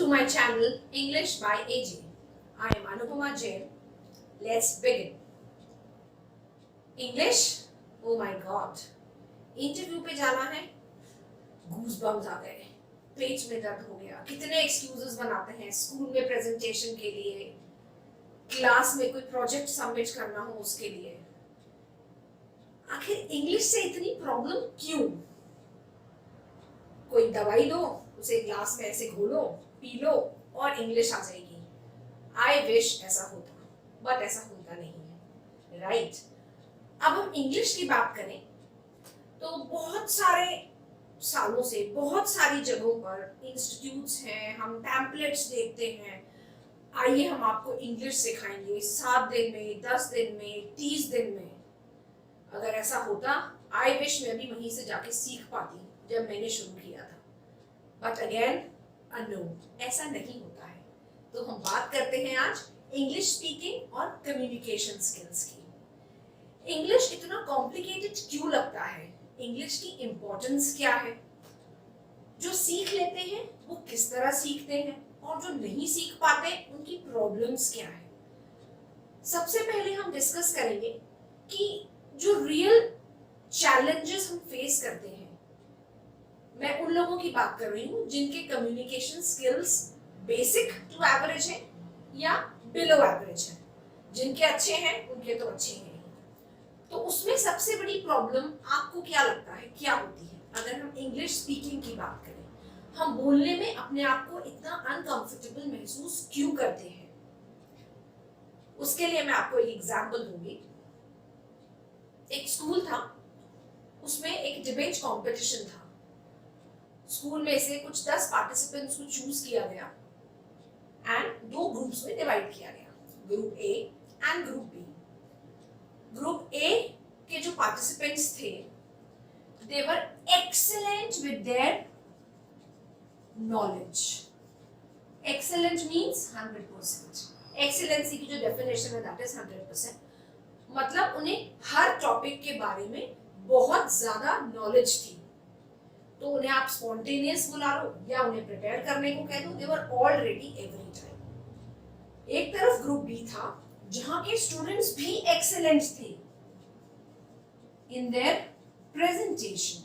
to my channel English by AJ. I am Anupama Jain. Let's begin. English? Oh my God. Interview पे जाना है, goose bumps आ गए, पेट में दर्द हो गया, कितने एक्सक्यूजेस बनाते हैं स्कूल में प्रेजेंटेशन के लिए, क्लास में कोई प्रोजेक्ट सबमिट करना हो उसके लिए। आखिर इंग्लिश से इतनी प्रॉब्लम क्यों? कोई दवाई दो, उसे ग्लास में ऐसे घोलो, पी लो और इंग्लिश आ जाएगी। आई विश ऐसा होता, बट ऐसा होता नहीं है, राइट? अब हम इंग्लिश की बात करें तो बहुत सारे सालों से बहुत सारी जगहों पर इंस्टीट्यूट्स हैं, हम पैम्पलेट्स देखते हैं, आइए हम आपको इंग्लिश सिखाएंगे 7 दिन में, 10 दिन में, 30 दिन में। अगर ऐसा होता, आई विश मैं भी वहीं से जाके सीख पाती जब मैंने शुरू किया था। बट अगेन नो, ऐसा नहीं होता है। तो हम बात करते हैं आज इंग्लिश स्पीकिंग और कम्युनिकेशन स्किल्स की। इंग्लिश इतना कॉम्प्लिकेटेड क्यों लगता है? इंग्लिश की इम्पोर्टेंस क्या है? जो सीख लेते हैं वो किस तरह सीखते हैं, और जो नहीं सीख पाते उनकी प्रॉब्लम्स क्या है? सबसे पहले हम डिस्कस करेंगे कि जो रियल चैलेंजेस हम फेस करते हैं, मैं उन लोगों की बात कर रही हूँ जिनके communication skills basic to average है या बिलो एवरेज है। जिनके अच्छे हैं उनके तो अच्छे हैं। तो उसमें सबसे बड़ी प्रॉब्लम आपको क्या लगता है क्या होती है? अगर हम इंग्लिश स्पीकिंग की बात करें, हम बोलने में अपने आप को इतना अनकंफर्टेबल महसूस क्यों करते हैं? उसके लिए मैं आपको एक एग्जांपल दूंगी। एक स्कूल था, उसमें एक डिबेट कंपटीशन था। स्कूल में से कुछ 10 पार्टिसिपेंट्स को चूज किया गया एंड 2 ग्रुप्स में डिवाइड किया गया, group A and group B. Group A के जो पार्टिसिपेंट्स थे, they were excellent with their knowledge. Excellent means 100%। Excellency की जो डेफिनेशन है दैट इज 100%। मतलब उन्हें हर टॉपिक के बारे में बहुत ज्यादा नॉलेज थी। तो उन्हें आप स्पॉन्टेनियस बुला लो या उन्हें प्रिपेयर करने को कह दो, they were all ready every time. एक तरफ ग्रुप बी था जहां के स्टूडेंट्स भी एक्सीलेंट थे in their presentation.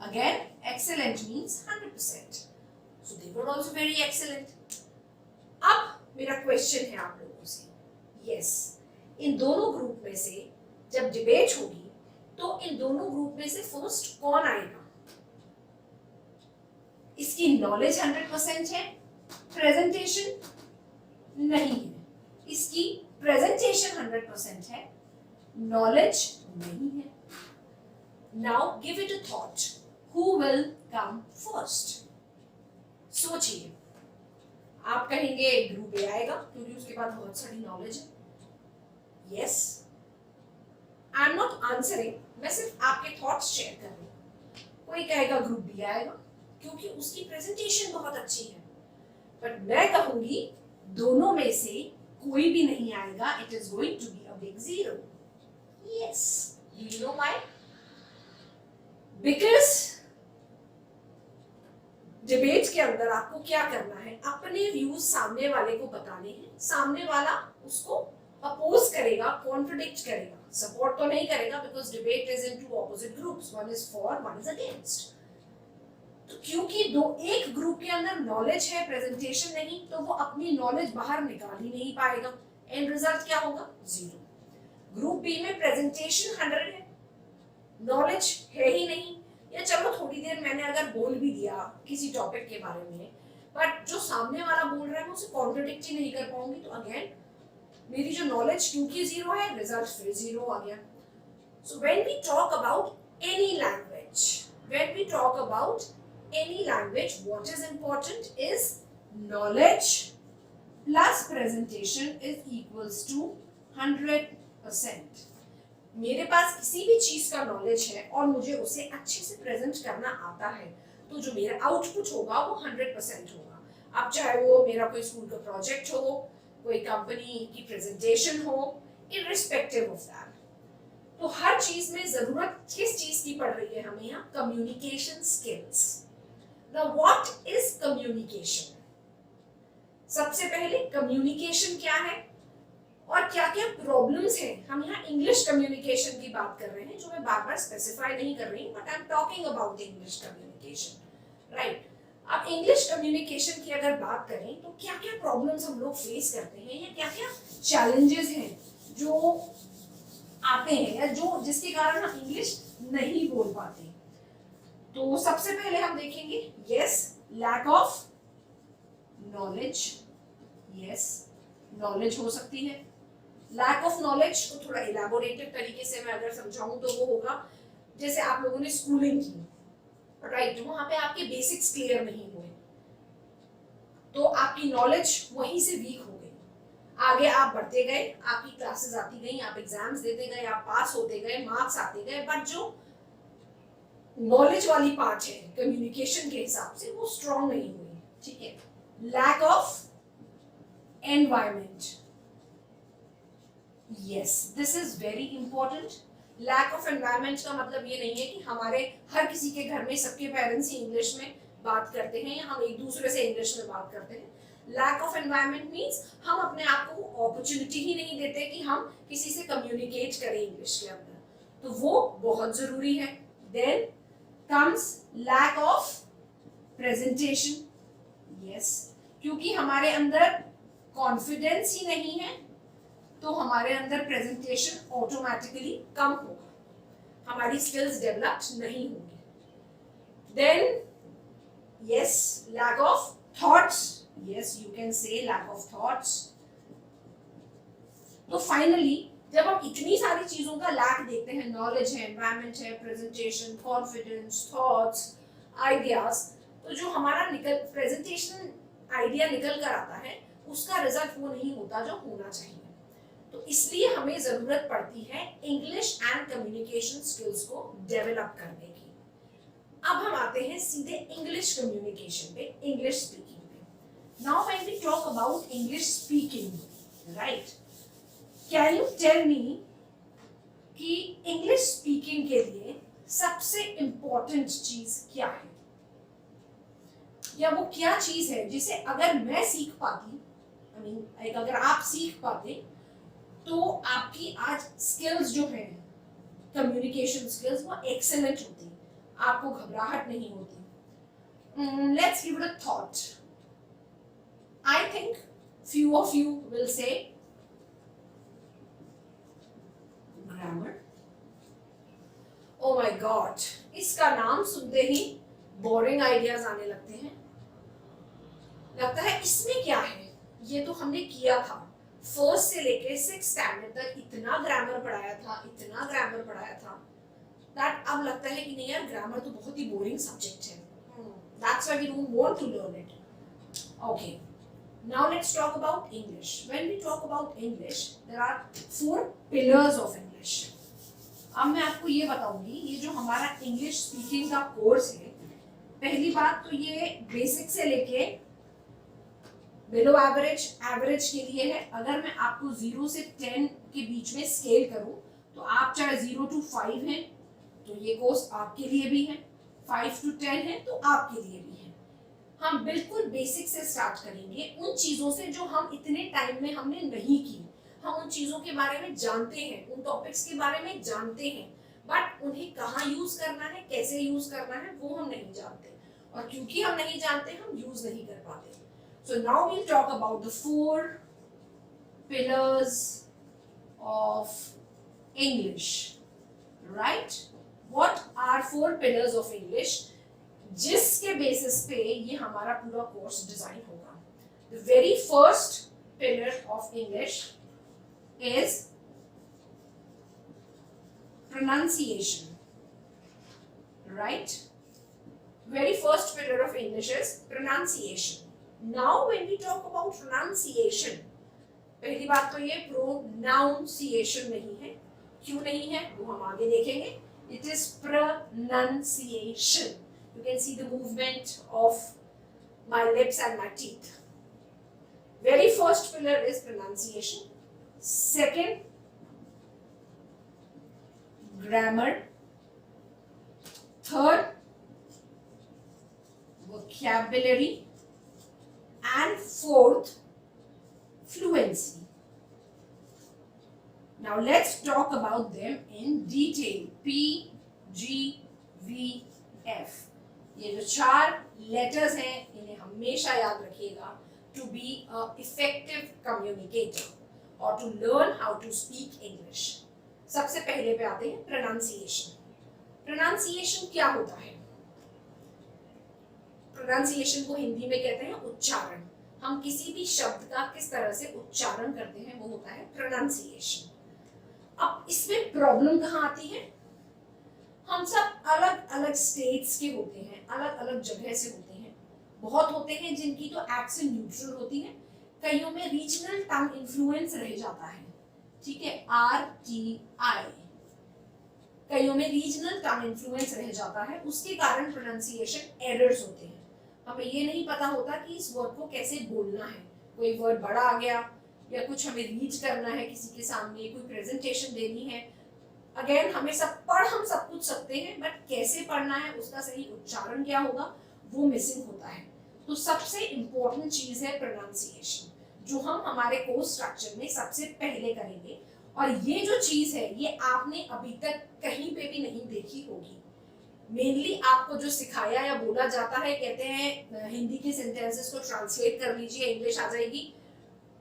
Again excellent means 100%, so they were also very excellent. अब मेरा क्वेश्चन है आप लोगों से, yes, इन दोनों ग्रुप में से जब डिबेट होगी तो इन दोनों ग्रुप में से फर्स्ट कौन आएगा? इसकी नॉलेज 100% है, प्रेजेंटेशन नहीं है। इसकी प्रेजेंटेशन 100% है, नॉलेज नहीं है। Now give it a thought, who will come first? सोचिए। आप कहेंगे ग्रुप ए आएगा क्योंकि उसके पास बहुत सारी नॉलेज है। Yes, I am not answering, मैं सिर्फ आपके थॉट्स शेयर कर रही हूँ। कोई कहेगा ग्रुप बी आएगा क्योंकि उसकी प्रेजेंटेशन बहुत अच्छी है। बट मैं कहूंगी दोनों में से कोई भी नहीं आएगा, it is going to be a big zero. Yes, you know why? Because debate के अंदर आपको क्या करना है? अपने व्यूज सामने वाले को बताने हैं। सामने वाला उसको अपोज करेगा, कॉन्ट्रडिक्ट करेगा, सपोर्ट तो नहीं करेगा, because debate is in two opposite groups, one is for, one is against. तो क्योंकि एक ग्रुप के अंदर नॉलेज है, प्रेजेंटेशन नहीं, तो वो अपनी नॉलेज बाहर निकाल ही नहीं पाएगा। एंड रिजल्ट क्या होगा? 0। ग्रुप बी में प्रेजेंटेशन 100 है, नॉलेज है ही नहीं। या चलो थोड़ी देर मैंने अगर बोल भी दिया किसी टॉपिक के बारे में, बट जो सामने वाला बोल रहा है मैं उसे कॉन्ट्रडिक्ट ही नहीं कर पाऊंगी, तो अगेन मेरी जो नॉलेज क्योंकि 0 है, रिजल्ट फिर 0 आ गया। So when we talk about any language, when we talk about any language, what is important is knowledge plus presentation is equals to 100%. मेरे पास किसी भी चीज का नॉलेज है और मुझे उसे अच्छे से प्रेजेंट करना आता है, तो जो मेरा आउटपुट होगा वो 100% होगा। अब चाहे वो मेरा कोई स्कूल का प्रोजेक्ट हो, कोई कंपनी की प्रेजेंटेशन हो, इररिस्पेक्टिव ऑफ दैट। तो हर चीज में जरूरत किस चीज की पड़ रही है हमें यहाँ? Communication skills. Now what is communication? सबसे पहले कम्युनिकेशन क्या है और क्या क्या प्रॉब्लम्स हैं। हम यहाँ इंग्लिश कम्युनिकेशन की बात कर रहे हैं, जो मैं बार बार स्पेसिफाई नहीं कर रही, but I am talking about English communication, right. अब इंग्लिश कम्युनिकेशन की अगर बात करें तो क्या क्या प्रॉब्लम्स हम लोग फेस करते हैं या क्या क्या चैलेंजेस हैं जो आते हैं या जो जिसके कारण हम इंग्लिश नहीं बोल पाते। तो सबसे पहले हम देखेंगे yes lack of knowledge. Yes knowledge हो सकती है। लैक ऑफ नॉलेज को थोड़ा इलेबोरेटेड तरीके से मैं अगर समझाऊं तो वो होगा जैसे आप लोगों ने स्कूलिंग की, राइट, वहां पे आपके बेसिक्स क्लियर नहीं हुए तो आपकी नॉलेज वहीं से वीक हो गई। आगे आप बढ़ते गए, आपकी क्लासेस आती गई, आप एग्जाम्स देते गए, आप पास होते गए, मार्क्स आते गए, बट जो नॉलेज वाली पार्ट है कम्युनिकेशन के हिसाब से वो स्ट्रॉन्ग नहीं हुई, ठीक है। Lack of environment, yes this is very important. Lack of environment का मतलब ये नहीं है कि हमारे हर किसी के घर में सबके पेरेंट्स ही इंग्लिश में बात करते हैं या हम एक दूसरे से इंग्लिश में बात करते हैं। लैक ऑफ एनवायरमेंट मीन्स हम अपने आप को अपॉर्चुनिटी ही नहीं देते कि हम किसी से कम्युनिकेट करें इंग्लिश के अंदर, तो वो बहुत जरूरी है। Then comes lack of presentation, yes, क्योंकि हमारे अंदर कॉन्फिडेंस ही नहीं है तो हमारे अंदर प्रेजेंटेशन ऑटोमेटिकली कम होगा, हमारी स्किल्स डेवलप्ड नहीं होंगी। Then yes lack of thoughts, yes you can say lack of thoughts. तो फाइनली जब हम इतनी सारी चीजों का लैक देखते हैं, नॉलेज है, एनवायरमेंट है, प्रेजेंटेशन, कॉन्फिडेंस, थॉट्स, आइडियाज, तो जो हमारा प्रेजेंटेशन आइडिया निकल कर आता है उसका रिजल्ट वो नहीं होता जो होना चाहिए। तो इसलिए हमें जरूरत पड़ती है इंग्लिश एंड कम्युनिकेशन स्किल्स को डेवलप करने की। अब हम आते हैं सीधे इंग्लिश कम्युनिकेशन पे, इंग्लिश स्पीकिंग पे। Now when we talk about English speaking, right, can you tell me कि इंग्लिश स्पीकिंग के लिए सबसे इंपॉर्टेंट चीज क्या है, या वो क्या चीज है जिसे अगर मैं सीख पाती, अगर आप सीख पाते तो आपकी आज स्किल्स जो है कम्युनिकेशन स्किल्स वो एक्सेलेंट होती, आपको घबराहट नहीं होती। Let's give it a thought. I think few of you will say grammar. Oh my God, इसका नाम सुनते ही बोरिंग आइडियाज आने लगते हैं। लगता है इसमें क्या है, ये तो हमने किया था, फर्स्ट से लेके 6th स्टैंडर्ड तक इतना ग्रामर पढ़ाया था, इतना ग्रामर पढ़ाया था, दैट अब लगता है कि नहीं यार ग्रामर तो बहुत ही बोरिंग सब्जेक्ट है, that's why we don't want to learn it. Okay, now let's talk about English. When we talk about English, there are 4 pillars of English. अब मैं आपको ये बताऊंगी, ये जो हमारा इंग्लिश स्पीकिंग का कोर्स है, पहली बात तो ये बेसिक से लेके बिलो एवरेज, एवरेज के लिए है। अगर मैं आपको 0 से 10 के बीच में स्केल करूं तो आप चाहे 0 to 5 हैं तो ये कोर्स आपके लिए भी है, 5 to 10 है तो आपके लिए भी है। हम बिल्कुल बेसिक से स्टार्ट करेंगे, उन चीजों से जो हम इतने टाइम में हमने नहीं की। हम उन चीजों के बारे में जानते हैं, उन टॉपिक्स के बारे में जानते हैं, बट उन्हें कहाँ यूज करना है, कैसे यूज करना है वो हम नहीं जानते, और क्योंकि हम नहीं जानते हम यूज नहीं कर पाते। So now we'll talk about the 4 pillars of English, right? What are 4 pillars of English जिसके बेसिस पे ये हमारा पूरा कोर्स डिजाइन होगा? The very first pillar of English is pronunciation, right? Very first pillar of English is pronunciation. Now when we talk about pronunciation, पहली बात तो ये pronunciation नहीं है। क्यों नहीं है वो हम आगे देखेंगे। It is pronunciation. You can see the movement of my lips and my teeth. Very first pillar is pronunciation. Second, grammar. Third, vocabulary. And fourth, fluency. Now let's talk about them in detail. P, G, V, F. ये जो 4 letters हैं इन्हें हमेशा याद रखिएगा to be a effective communicator or to learn how to speak English. सबसे पहले पे आते हैं pronunciation. Pronunciation क्या होता है? Pronunciation को हिंदी में कहते हैं उच्चारण. हम किसी भी शब्द का किस तरह से उच्चारण करते हैं वो होता है pronunciation. अब इसमें प्रॉब्लम कहाँ आती है? हम सब अलग अलग स्टेट्स के होते हैं, अलग अलग जगह से होते हैं. बहुत होते हैं जिनकी तो एक्सेंट न्यूट्रल होती है, कईयों में रीजनल टंग इन्फ्लुएंस रह जाता है. ठीक है, RTI, कईयों में रीजनल टंग इन्फ्लुएंस रह जाता है, उसके कारण प्रोनाउंसिएशन एरर्स होते हैं. हमें ये नहीं पता होता कि इस वर्ड को कैसे बोलना है. कोई वर्ड बड़ा आ गया या कुछ हमें रीच करना है किसी के सामने, कोई प्रेजेंटेशन देनी है. अगेन हम सब कुछ सकते हैं, बट कैसे पढ़ना है, उसका सही उच्चारण क्या होगा, वो मिसिंग होता है. तो सबसे इम्पोर्टेंट चीज है प्रोनाउंसिएशन, जो हम हमारे कोर्स स्ट्रक्चर में सबसे पहले करेंगे. और ये जो चीज है ये आपने अभी तक कहीं पे भी नहीं देखी होगी. मेनली आपको जो सिखाया या बोला जाता है, कहते हैं हिंदी के सेंटेंसेस को ट्रांसलेट कर लीजिए, इंग्लिश आ जाएगी.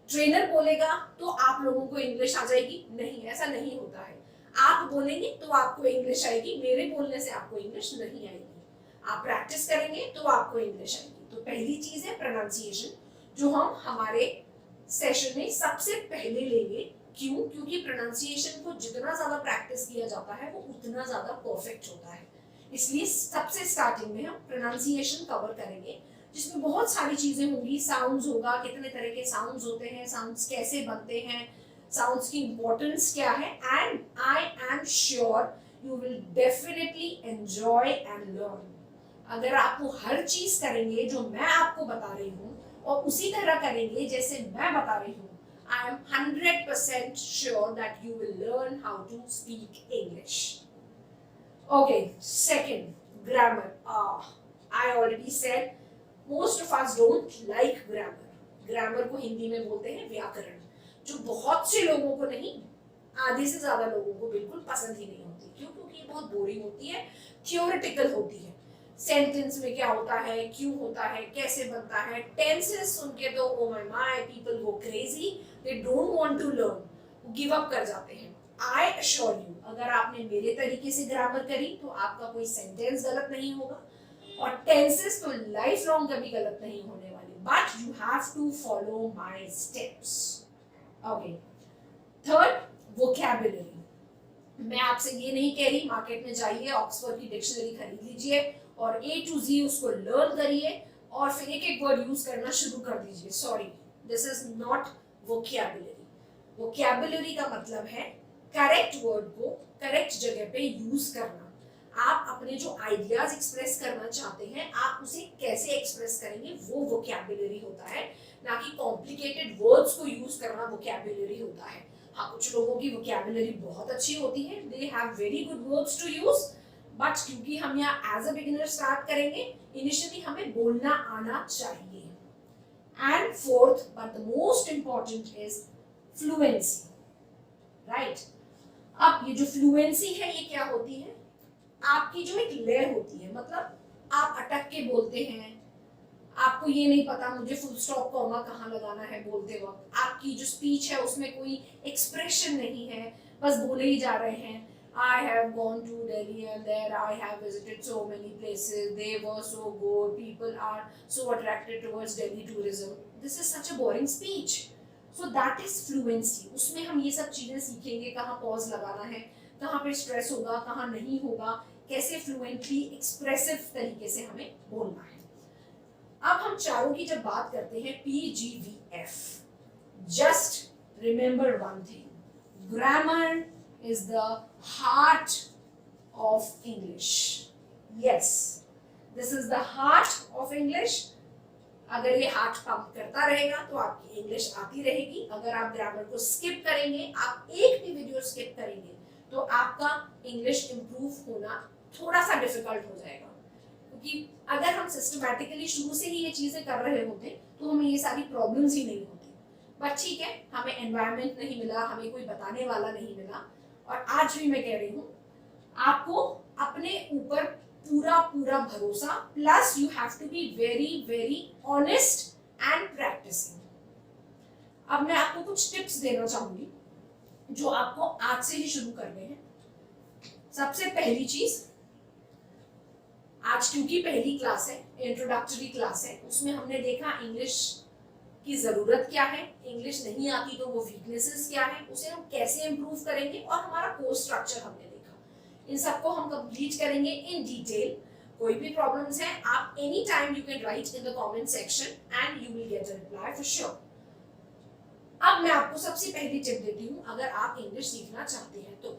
ट्रेनर बोलेगा तो आप लोगों को इंग्लिश आ जाएगी. नहीं, ऐसा नहीं होता है. आप बोलेंगे तो आपको इंग्लिश आएगी, मेरे बोलने से आपको इंग्लिश नहीं आएगी. आप प्रैक्टिस करेंगे तो आपको इंग्लिश आएगी. तो पहली चीज है प्रोनाउंसिएशन, जो हम हमारे सेशन में सबसे पहले लेंगे. क्यों? क्योंकि प्रोनाउंसिएशन को जितना ज्यादा प्रैक्टिस किया जाता है वो उतना ज्यादा परफेक्ट होता है. इसलिए सबसे स्टार्टिंग में हम प्रोनाउंसिएशन कवर करेंगे, जिसमें बहुत सारी चीजें होंगी. साउंड्स होगा, कितने तरह के साउंड्स होते हैं, साउंड्स कैसे बनते हैं, साउंड्स की इंपॉर्टेंस क्या है. And I am sure you will definitely enjoy and learn. अगर आप वो हर चीज करेंगे जो मैं आपको बता रही हूँ और उसी तरह करेंगे जैसे मैं बता रही हूँ, I am 100% sure that you will learn how to speak English. Okay, second, grammar. I already said most of us don't like grammar. Grammar को हिंदी में बोलते हैं व्याकरण, जो बहुत से लोगों को नहीं, आधे से ज्यादा लोगों को बिल्कुल पसंद ही नहीं होती. क्यों? क्योंकि ये बहुत बोरिंग होती है, थियोरेटिकल होती है. सेंटेंस में क्या होता है, क्यों होता है, कैसे बनता है, टेंसेस सुन के तो oh my people go crazy, they don't want to learn, वो गिव अप कर जाते हैं. आई अश्योर यू, अगर आपने मेरे तरीके से ग्रामर करी तो आपका कोई सेंटेंस गलत नहीं होगा, और टेंसेस तो लाइफ लॉन्ग कभी गलत नहीं होने वाली. But you have to follow my steps. Okay, third, vocabulary. मैं आपसे ये नहीं कह रही मार्केट में जाइए, ऑक्सफोर्ड की डिक्शनरी खरीद लीजिए और A to Z उसको लर्न करिए और फिर एक एक वर्ड यूज करना शुरू कर दीजिए. Sorry, this is not vocabulary. Vocabulary का मतलब है करेक्ट वर्ड को करेक्ट जगह पे यूज करना. आप अपने जो आइडियाज एक्सप्रेस करना चाहते हैं, आप उसे कैसे एक्सप्रेस करेंगे, वो वोकैबुलरी होता है, ना कि कॉम्प्लिकेटेड वर्ड्स को यूज करना वोकैबुलरी होता है. हाँ, कुछ लोगों की वोकैबुलरी बहुत अच्छी होती है, they have very good words to use, but क्योंकि हम यहाँ एज अ बिगिनर स्टार्ट करेंगे, इनिशियली हमें बोलना आना चाहिए. And fourth but the most important is fluency. Right, अब ये जो फ्लुएंसी है ये क्या होती है, आपकी जो एक लय होती है, मतलब आप अटक के बोलते हैं, आपको ये नहीं पता मुझे फुल स्टॉप कॉमा कहाँ लगाना है बोलते वक्त, आपकी जो स्पीच है उसमें कोई एक्सप्रेशन नहीं है, बस बोले ही जा रहे हैं. I have gone to Delhi and there I have visited so many places. They were so good. People are so attracted towards Delhi tourism. This is such a boring speech. So that is fluency. उसमें हम ये सब चीजें सीखेंगे, कहाँ pause लगाना है, कहाँ पे स्ट्रेस होगा, कहाँ नहीं होगा, कैसे फ्लुएंटली एक्सप्रेसिव तरीके से हमें बोलना है. अब हम चारों की जब बात करते हैं PGVF, just remember one thing, grammar is the heart of English. Yes, this is the heart of English. अगर ये हार्ट पंप करता रहेगा तो आपकी इंग्लिश आती रहेगी. अगर आप ग्रामर को स्किप करेंगे, आप एक भी वीडियो स्किप करेंगे, तो आपका इंग्लिश इंप्रूव होना थोड़ा सा डिफिकल्ट हो जाएगा. क्योंकि अगर हम सिस्टमैटिकली शुरू से ही ये चीजें कर रहे होते तो हमें ये सारी प्रॉब्लम्स ही नहीं होती. पर ठीक है, हमें एनवायरनमेंट नहीं मिला, हमें कोई बताने वाला नहीं मिला, और आज भी मैं कह रही हूँ आपको अपने ऊपर पूरा पूरा भरोसा, plus you have to be very very honest and practicing. अब मैं आपको कुछ टिप्स देना चाहूंगी जो आपको आज से ही शुरू करने हैं। सबसे पहली चीज, आज क्योंकि पहली क्लास है, इंट्रोडक्टरी क्लास है, उसमें हमने देखा इंग्लिश की जरूरत क्या है, इंग्लिश नहीं आती तो वो वीकनेसेस क्या है, उसे हम कैसे इंप्रूव करेंगे, और हमारा कोर्स स्ट्रक्चर हमने देखा। इन सबको हम कंप्लीट करेंगे इन डिटेल। कोई भी प्रॉब्लम्स हैं, आप any time you can right in the comment section and you will get a reply for sure. अब मैं आपको सबसे पहली टिप देती हूँ अगर आप इंग्लिश सीखना चाहते हैं तो।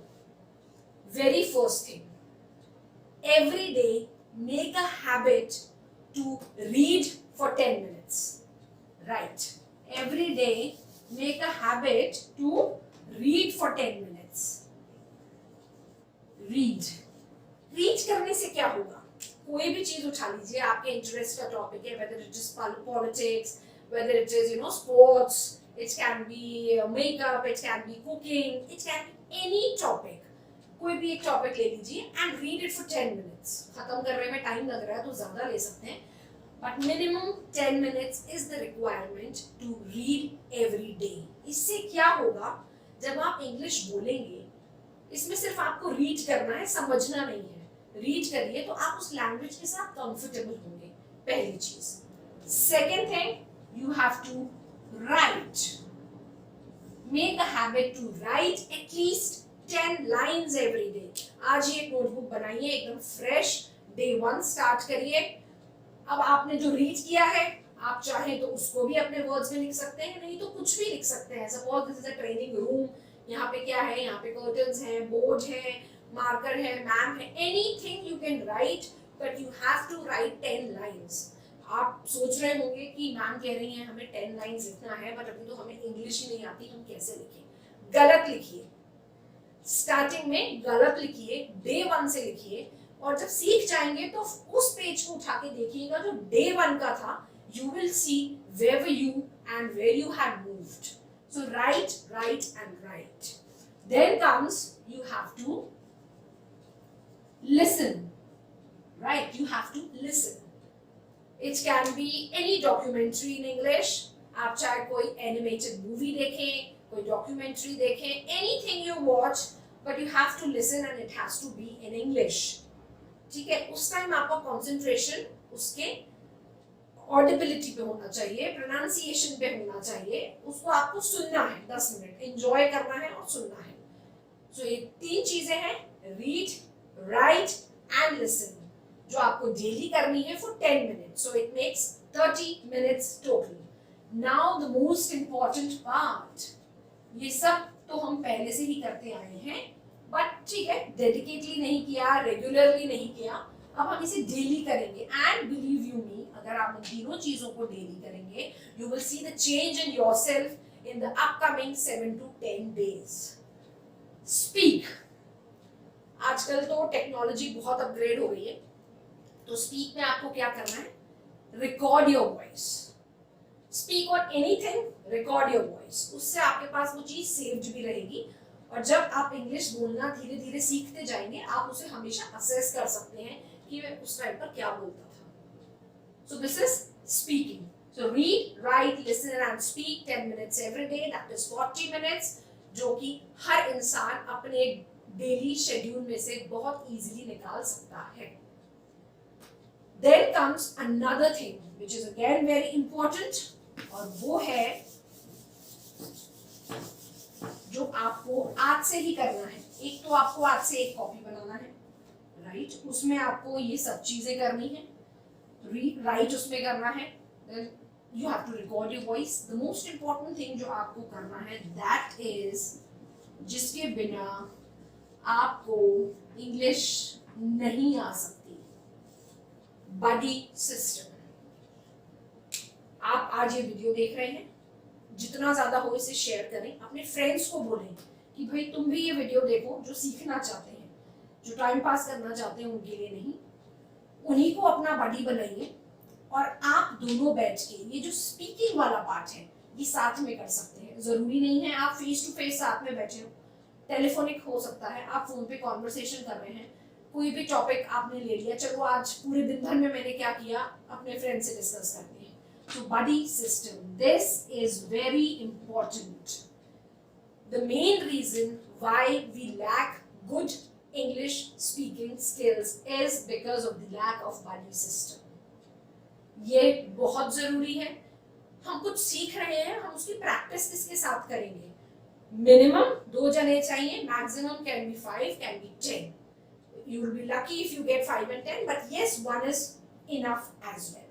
Very first thing, every day make a habit to read for 10 minutes. Right. Every day make a habit to read for 10 minutes. Read करने से क्या होगा? कोई भी चीज उठा लीजिए, आपके इंटरेस्ट का टॉपिक है, whether it is politics, whether it is sports, it can be makeup, it can be cooking, it can be any topic. कोई भी एक टॉपिक ले लीजिए and read it for 10 minutes. खत्म करने में टाइम लग रहा है तो ज्यादा ले सकते हैं, but minimum 10 minutes is the requirement to read every day. इससे क्या होगा, जब आप इंग्लिश बोलेंगे, इसमें सिर्फ आपको रीड करना है, समझना नहीं है। रीड करिए तो आप उस लैंग्वेज के साथ कंफर्टेबल होंगे, पहली चीज। Second thing, you have to write. Make a habit to write at least 10 lines every day. आज ही एक नोटबुक बनाइए, एकदम फ्रेश, day 1 स्टार्ट करिए। अब आपने जो रीड किया है, आप चाहें तो उसको भी अपने वर्ड्स में लिख सकते हैं, नहीं तो कुछ भी लिख सकते हैं। Suppose this is a training room, यहाँ पे क्या है, यहाँ पे कर्टन्स हैं, बोर्ड है, मार्कर है, मैम है, anything you can write, but you have to write 10 lines. आप सोच रहे होंगे कि मैम कह रही हैं हमें 10 lines लिखना है, बट अभी तो हमें इंग्लिश ही नहीं आती, हम कैसे लिखें? गलत लिखिए, स्टार्टिंग में गलत लिखिए, डे 1 से लिखिए, और जब सीख जाएंगे तो उस पेज को उठा के देखिएगा जो डे 1 का था, you will see where were you and where you had moved. So write, write and write. Then comes, you have to listen. Right, you have to listen. It can be any documentary in English. आप चाहे कोई animated movie देखें, कोई documentary देखें, anything you watch, but you have to listen and it has to be in English. ठीक है, उस time आपका कंसंट्रेशन उसके ऑडिबिलिटी पे होना चाहिए, प्रोनाउंसिएशन पे होना चाहिए, उसको आपको सुनना है, 10 मिनट एंजॉय करना है और सुनना है। सो ये 3 चीजें हैं, रीड, राइट एंड लिसन, जो आपको डेली करनी है for 10 minutes. So it makes 30 minutes total. Now the most important part, ये सब तो हम पहले से ही करते आए हैं, बट ठीक है, डेडिकेटली नहीं किया, रेगुलरली नहीं किया, अब हम इसे डेली करेंगे। एंड बिलीव यू मी, अगर आप इन तीनों चीजों को डेली करेंगे, you will see the change in yourself in the upcoming 7 to 10 days. Speak, आजकल तो टेक्नोलॉजी बहुत अपग्रेड हो रही है, तो स्पीक में आपको क्या करना है, record your voice. Speak on anything, record your voice, उससे आपके पास वो चीज सेव्ड भी रहेगी, और जब आप इंग्लिश बोलना धीरे धीरे सीखते जाएंगे, आप उसे हमेशा असेस कर सकते हैं कि मैं उस टाइम पर क्या बोलता था। So this is speaking. So read, right, listen and speak 10 minutes every day, that is 40 minutes, जो कि हर इंसान अपने डेली शेड्यूल में से बहुत इजीली निकाल सकता है। Then comes another thing which is again very important, और वो है जो आपको आज से ही करना है। एक तो आपको आज से एक कॉपी बनाना है, राइट, उसमें आपको ये सब चीजें करनी है, राइट उसमें करना है, then you have to record your voice. The most important thing जो आपको करना है, दैट इज, जिसके बिना आपको इंग्लिश नहीं आ सकती, बडी सिस्टम। आप आज ये वीडियो देख रहे हैं, जितना ज्यादा हो इसे शेयर करें, अपने फ्रेंड्स को बोलें कि भाई तुम भी ये वीडियो देखो, जो सीखना चाहते हैं, जो टाइम पास करना चाहते हैं उनके लिए नहीं, उन्हीं को अपना बडी बनाइए, और आप दोनों बैठ के ये जो स्पीकिंग वाला पार्ट है ये साथ में कर सकते हैं। जरूरी नहीं है आप फेस टू फेस साथ में बैठे हो, टेलीफोनिक हो सकता है, आप फोन पे कॉन्वर्सेशन कर रहे हैं, कोई भी टॉपिक आपने ले लिया, चलो आज पूरे दिन भर में मैंने क्या किया अपने फ्रेंड से डिस्कस करते हैं। तो buddy system, this is very important. The main reason why we lack good English speaking skills is because of the lack of buddy system. ये बहुत जरूरी है। हम कुछ सीख रहे हैं, हम उसकी प्रैक्टिस किसके साथ करेंगे? मिनिमम 2 जने चाहिए, maximum can be 5, can be 10. You will be lucky if you get 5 and 10, but yes, 1 is enough as well.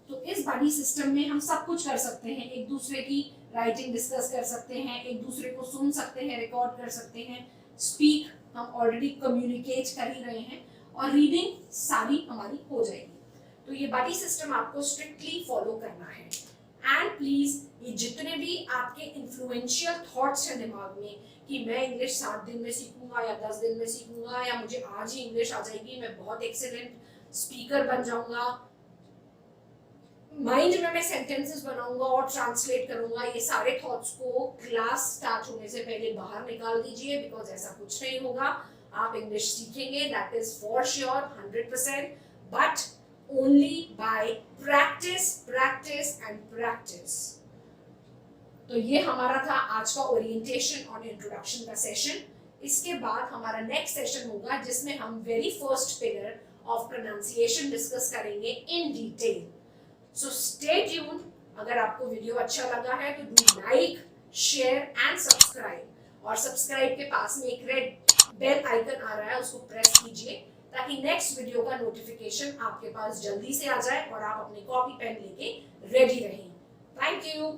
तो इस बडी सिस्टम में हम सब कुछ कर सकते हैं, एक दूसरे की राइटिंग डिस्कस कर सकते हैं, एक दूसरे को सुन सकते हैं, रिकॉर्ड कर सकते हैं, स्पीक हम ऑलरेडी कम्युनिकेट कर ही रहे हैं, और रीडिंग सारी हमारी हो जाएगी। तो ये बडी सिस्टम आपको स्ट्रिक्टली फॉलो करना है। एंड प्लीज ये जितने भी आपके इन्फ्लुएंशियल थॉट्स हैं दिमाग में कि मैं इंग्लिश 7 दिन में सीखूंगा या 10 दिन में सीखूंगा या मुझे आज ही इंग्लिश आ जाएगी, मैं बहुत एक्सीलेंट स्पीकर बन जाऊंगा, माइंड में मैं सेंटेंसेस बनाऊंगा और ट्रांसलेट करूंगा, ये सारे थॉट्स को क्लास स्टार्ट होने से पहले बाहर निकाल दीजिए, बिकॉज ऐसा कुछ नहीं होगा। आप इंग्लिश सीखेंगे, that is for sure 100%, but only by practice, practice and practice. तो ये हमारा था आज का ओरिएंटेशन और इंट्रोडक्शन का सेशन। इसके बाद हमारा नेक्स्ट सेशन होगा जिसमें हम very first pillar of pronunciation discuss करेंगे in detail. So stay tuned. अगर आपको वीडियो अच्छा लगा है तो do like, share and subscribe, और सब्सक्राइब के पास में एक रेड बेल आइकन आ रहा है, उसको प्रेस कीजिए ताकि नेक्स्ट वीडियो का नोटिफिकेशन आपके पास जल्दी से आ जाए और आप अपनी कॉपी पेन लेके रेडी रहें। Thank you.